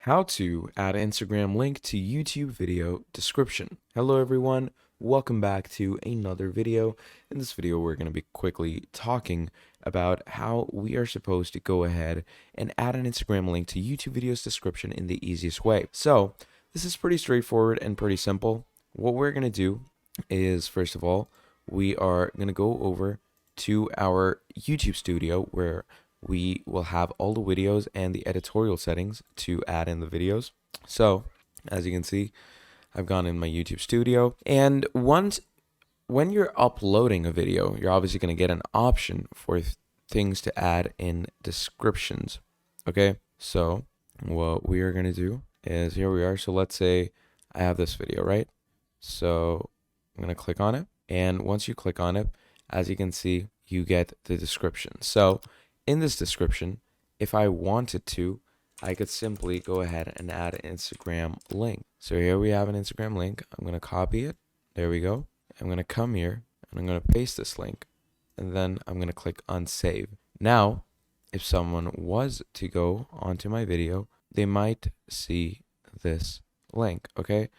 How to add Instagram link to YouTube video description. Hello everyone, welcome back to another video. In this video we're going to be quickly talking about how we are supposed to go ahead and add an Instagram link to YouTube video's description in the easiest way. So this is pretty straightforward and pretty simple. What we're going to do is, first of all, we are going to go over to our YouTube studio where we will have all the videos and the editorial settings to add in the videos. So as you can see, I've gone in my YouTube studio, and when you're uploading a video, you're obviously going to get an option for things to add in descriptions. Okay, so what we are going to do is, here we are. So let's say I have this video, right? So I'm going to click on it, and once you click on it, as you can see, you get the description. So in this description, if I wanted to, I could simply go ahead and add an Instagram link. So here we have an Instagram link. I'm going to copy it. There we go. I'm going to come here and I'm going to paste this link, and then I'm going to click on save. Now, if someone was to go onto my video, they might see this link. Okay.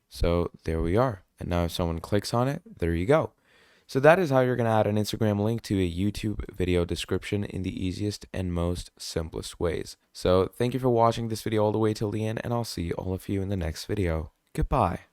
So there we are. And now if someone clicks on it, there you go. So that is how you're going to add an Instagram link to a YouTube video description in the easiest and most simplest ways. So thank you for watching this video all the way till the end, and I'll see all of you in the next video. Goodbye.